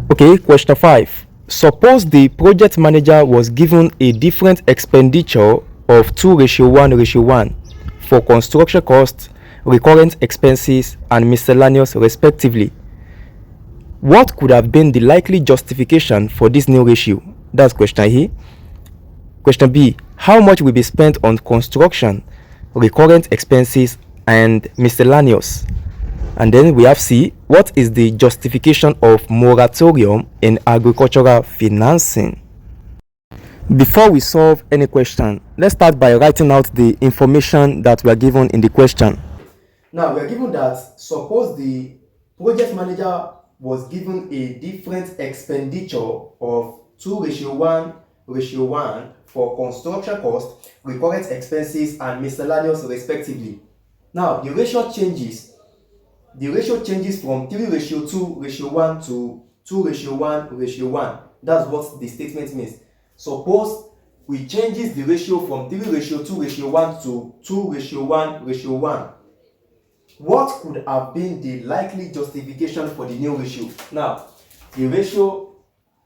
Okay, question 5. Suppose the project manager was given a different expenditure of 2:1:1 for construction costs, recurrent expenses, and miscellaneous respectively. What could have been the likely justification for this new ratio? That's question A. Question B. How much will be spent on construction, recurrent expenses, and miscellaneous? And then we have C. What is the justification of moratorium in agricultural financing? Before we solve any question, let's start by writing out the information that we are given in the question. Now, we are given that suppose the project manager was given a different expenditure of 2:1:1 for construction costs, recurrent expenses, and miscellaneous respectively. Now, the ratio changes. The ratio changes from 3:2:1 to 2:1:1. That's what the statement means. Suppose we changes the ratio from 3:2:1 to 2:1:1. What could have been the likely justification for the new ratio? Now, the initial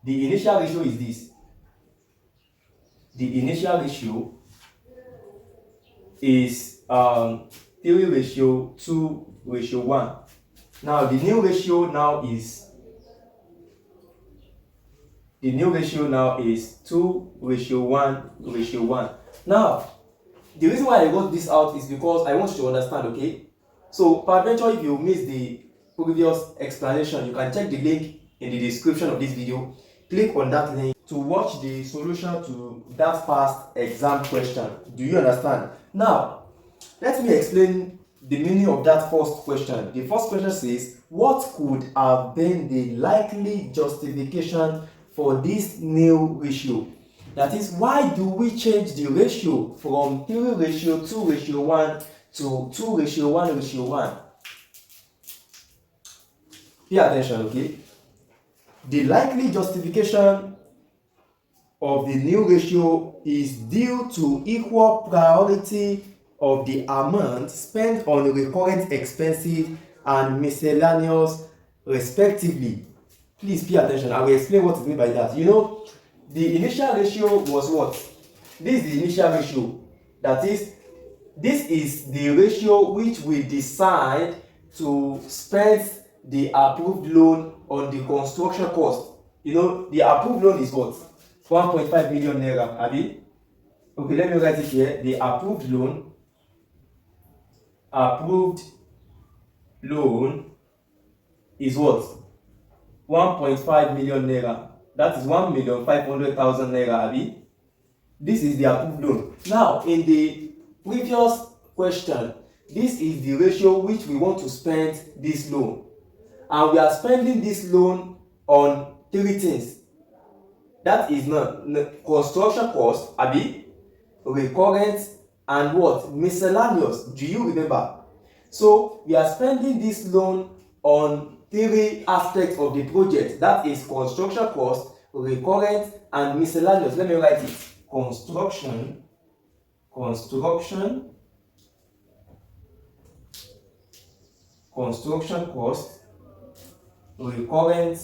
ratio is this. The initial ratio is 3:2:1. Now the new ratio now is 2:1:1. Now, the reason why I wrote this out is because I want you to understand, okay? So, peradventure, if you missed the previous explanation, you can check the link in the description of this video. Click on that link to watch the solution to that past exam question. Do you understand? Now, let me explain the meaning of that first question. The first question says, what could have been the likely justification for this new ratio? That is, why do we change the ratio from 3:2:1 to 2:1:1? Pay attention, okay? The likely justification of the new ratio is due to equal priority of the amount spent on recurrent expenses and miscellaneous respectively. Please pay attention. I will explain what is meant by that. You know, the initial ratio was what? This is the initial ratio. That is, this is the ratio which we decide to spend the approved loan on the construction cost. You know, the approved loan is what? 1.5 million naira, abi? Okay, let me write it here. The approved loan is what? 1.5 million naira. That is 1,500,000 naira, abi? This is the approved loan. Now, in the previous question, this is the ratio which we want to spend this loan. And we are spending this loan on three things. That is not construction cost, abi, recurrent, and what? Miscellaneous. Do you remember? So we are spending this loan on three aspects of the project. That is construction cost, recurrent, and miscellaneous. Let me write it. Construction cost, recurrent,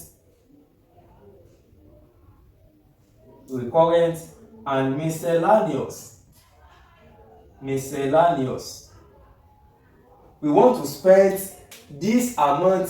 and miscellaneous. We want to spend this amount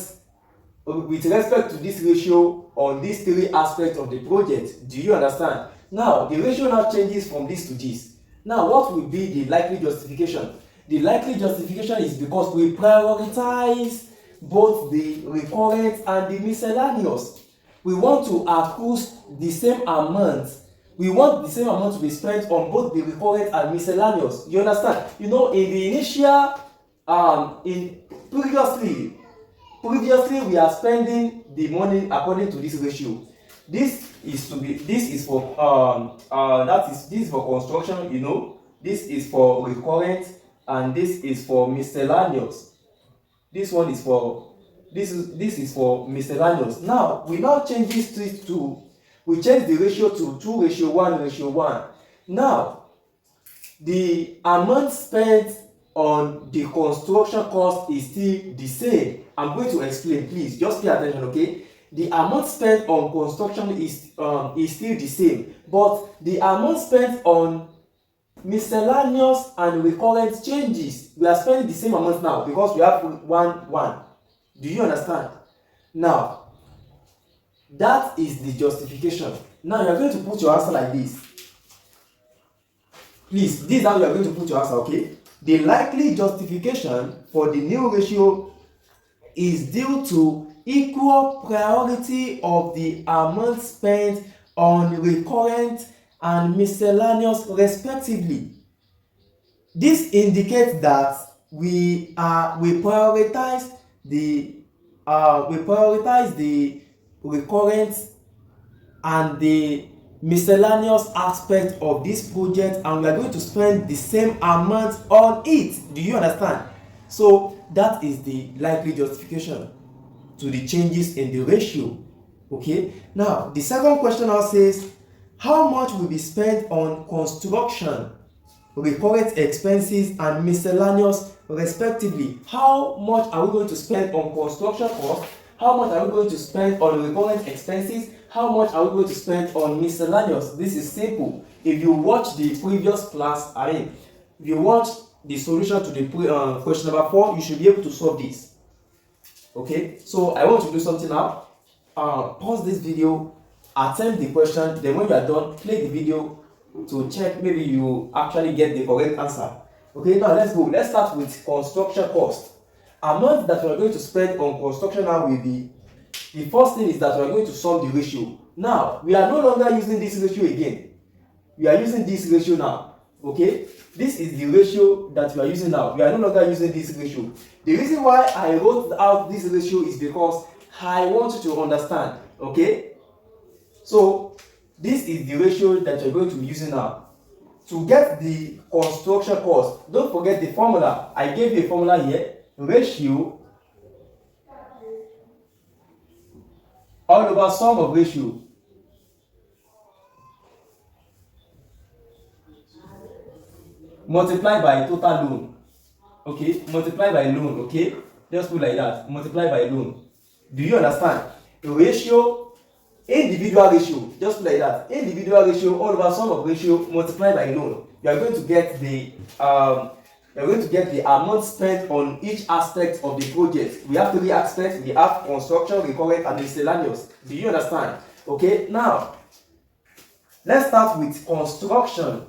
with respect to this ratio on these three aspects of the project. Do you understand? Now, the ratio now changes from this to this. Now, what will be the likely justification? The likely justification is because we prioritize both the recurrent and the miscellaneous. We want to accrue the same amount. We want the same amount to be spent on both the recurrent and miscellaneous. You understand? You know, in the initial, previously we are spending the money according to this ratio. This is for construction, you know. This is for recurrent, and this is for miscellaneous. This is for miscellaneous. Now we now change this to we change the ratio to 2:1:1. Now the amount spent on the construction cost is still the same. I'm going to explain, please just pay attention, okay? the amount spent on construction is still the same, but the amount spent on miscellaneous and recurrent changes, we are spending the same amount now because we have one. Do you understand? Now that is the justification. Now you are going to put your answer like this. Please, this is how you are going to put your answer, okay? The likely justification for the new ratio is due to equal priority of the amount spent on recurrent and miscellaneous respectively. This indicates that we prioritize the recurrent and the miscellaneous aspect of this project, and we are going to spend the same amount on it. Do you understand? So that is the likely justification to the changes in the ratio. Okay, now the second question now says, how much will be spent on construction, recurrent expenses and miscellaneous respectively? How much are we going to spend on construction costs? How much are we going to spend on recurrent expenses? How much are we going to spend on miscellaneous? This is simple. If you watch the previous class, if you watch the solution to the question number 4, you should be able to solve this. Okay, so I want to do something now. Pause this video, attempt the question, then when you are done, play the video to check maybe you actually get the correct answer. Okay, now let's go. Let's start with construction cost. Amount that we are going to spend on construction now will be, the first thing is that we are going to solve the ratio. Now we are no longer using this ratio again. We are using this ratio now. Okay, this is the ratio that we are using now. We are no longer using this ratio. The reason why I wrote out this ratio is because I want you to understand. Okay, so this is the ratio that you're going to be using now. To get the construction cost, don't forget the formula. I gave you a formula here. Ratio all over sum of ratio multiplied by total loan. Okay, multiply by loan. Okay, just put like that, multiply by loan. Do you understand? Ratio, individual ratio, just put like that, individual ratio all over sum of ratio multiplied by loan. You are going to get the amount spent on each aspect of the project. We have 3 aspects. We have construction, recurrent and miscellaneous. Do you understand? Okay, now let's start with construction.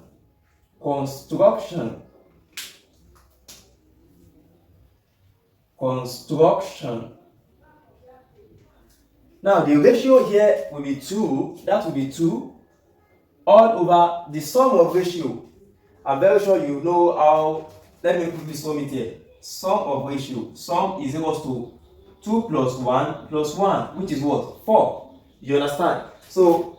Now the ratio here will be 2. That will be 2 all over the sum of ratio. I'm very sure you know how. Let me quickly sum it here. Sum of ratio. Sum is equals to 2 plus 1 plus 1, which is what? 4. You understand? So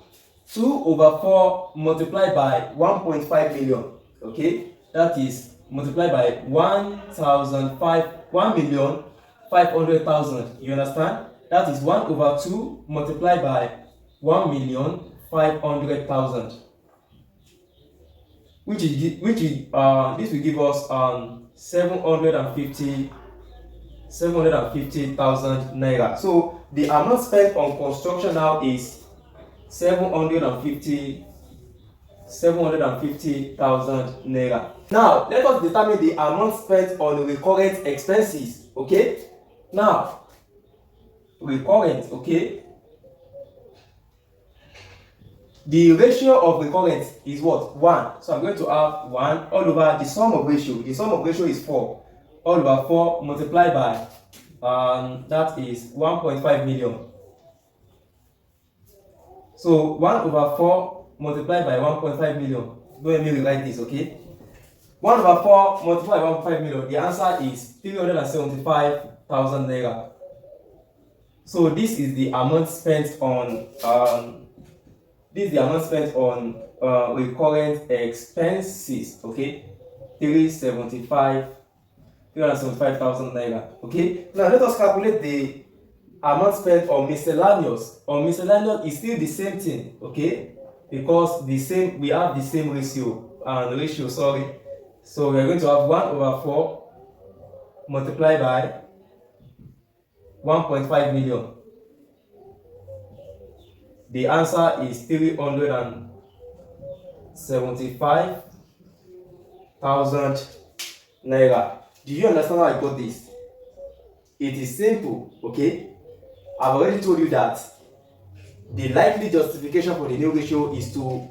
2 over 4 multiplied by 1.5 million. Okay, that is multiplied by 1,500,000. You understand? That is 1 over 2 multiplied by 1,500,000. This will give us 750,000 naira. So the amount spent on construction now is 750,000 naira. Now let us determine the amount spent on recurrent expenses. Okay, now recurrent. Okay, the ratio of recurrent is what? 1. So I'm going to have 1 all over the sum of ratio. The sum of ratio is 4. All over 4 multiplied by that is 1.5 million. So 1 over 4 multiplied by 1.5 million. Don't let me rewrite this, okay? 1 over 4 multiplied by 1.5 million. The answer is 375,000 naira. So this is the amount spent on recurrent expenses. Okay, 375,000 naira. Okay, now let us calculate the amount spent on miscellaneous. On miscellaneous is still the same thing. Okay, because we have the same ratio. So we are going to have 1 over 4 multiplied by 1.5 million. The answer is 375,000 naira. Do you understand how I got this? It is simple, okay? I've already told you that the likely justification for the new ratio is to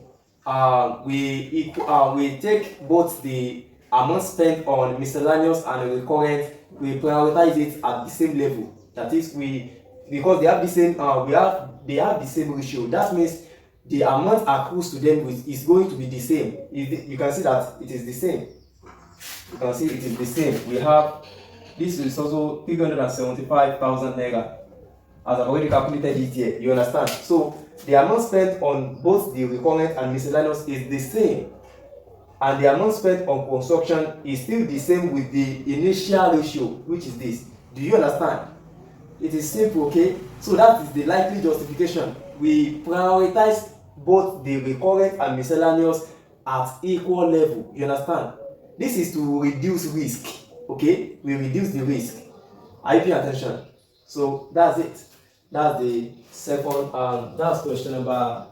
we take both the amount spent on miscellaneous and recurrent, we prioritize it at the same level. That is, because they have the same they have the same ratio. That means the amount accrues to them is going to be the same. You can see that it is the same. You can see it is the same. We have this is also 375,000 naira. As I've already calculated it here, you understand? So the amount spent on both the recurrent and miscellaneous is the same, and the amount spent on construction is still the same with the initial ratio, which is this. Do you understand? It is simple, okay? So that is the likely justification. We prioritize both the recurrent and miscellaneous at equal level. You understand? This is to reduce risk, okay? We reduce the risk. Are you paying attention? So that's it. That's the second. That's question number.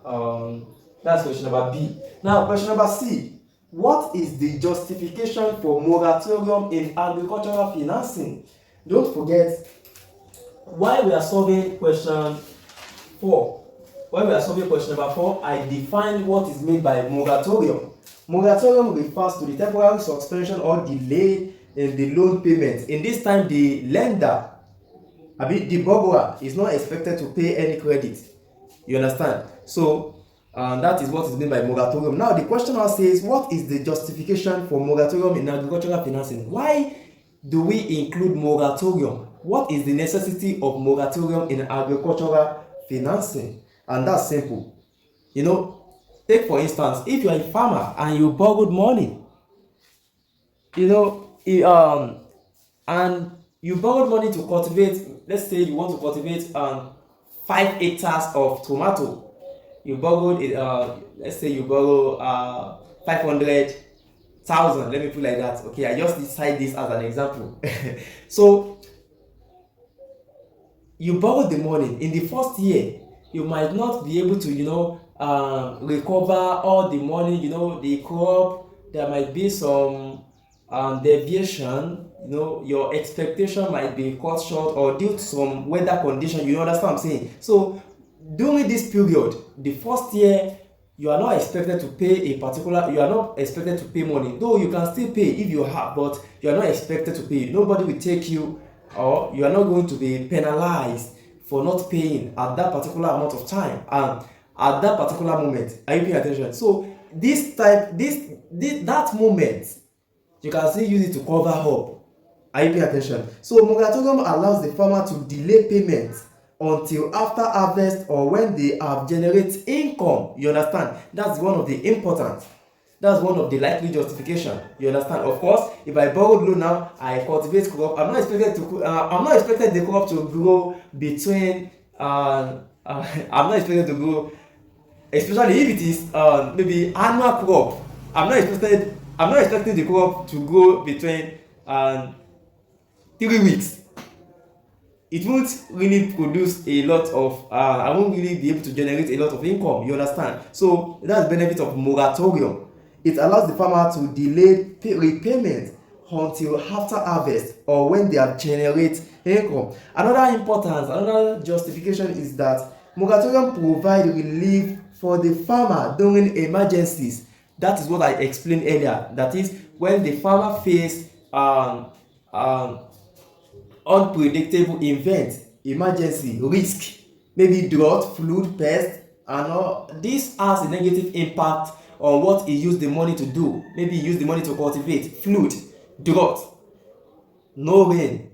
That's question number B. Now question number C. What is the justification for moratorium in agricultural financing? Don't forget, while we are solving question 4, while we are solving question number 4, I defined what is meant by moratorium. Moratorium refers to the temporary suspension or delay in the loan payment. In this time, the lender, the borrower, is not expected to pay any credit. You understand? So that is what is meant by moratorium. Now the question now says, what is the justification for moratorium in agricultural financing? Why do we include moratorium? What is the necessity of moratorium in agricultural financing? And that's simple. You know, take for instance, if you are a farmer and you borrowed money, you know, and you borrowed money to cultivate, let's say you want to cultivate 5 hectares of tomato. You borrowed it, let's say you borrow 500,000, let me put like that. Okay, I just decide this as an example. So you borrowed the money. In the first year, you might not be able to, recover all the money. The crop, there might be some deviation. Your expectation might be cut short or due to some weather condition. You understand what I'm saying? So during this period, the first year, you are not expected to pay you are not expected to pay money, though you can still pay if you have, but you are not expected to pay. Nobody will take you, or you are not going to be penalized for not paying at that particular amount of time and at that particular moment. Are you paying attention? So that moment, you can still use it to cover up. Are you paying attention? So moratorium allows the farmer to delay payments until after harvest or when they have generate income. You understand? That's one of the important. That's one of the likely justification. You understand? Of course, if I borrow loan now, I cultivate crop. I'm not expected the crop to grow between. I'm not expected to grow, especially if it is maybe annual crop. I'm not expecting the crop to grow between 3 weeks. It won't really produce a lot of I won't really be able to generate a lot of income. You understand? So that's the benefit of moratorium. It allows the farmer to delay repayment until after harvest or when they have generate income. Another justification is that moratorium provide relief for the farmer during emergencies. That is what I explained earlier. That is when the farmer face unpredictable event, emergency, risk, maybe drought, flood, pest, and all. This has a negative impact on what he used the money to do. Maybe he used the money to cultivate. Flood, drought, no rain.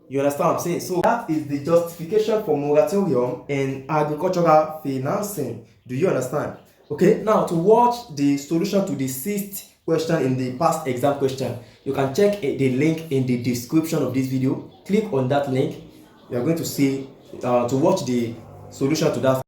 You understand what I'm saying? So that is the justification for moratorium in agricultural financing. Do you understand? Okay, now to watch the solution to the 6th question in the past exam question, you can check the link in the description of this video. Click on that link. You are going to see to watch the solution to that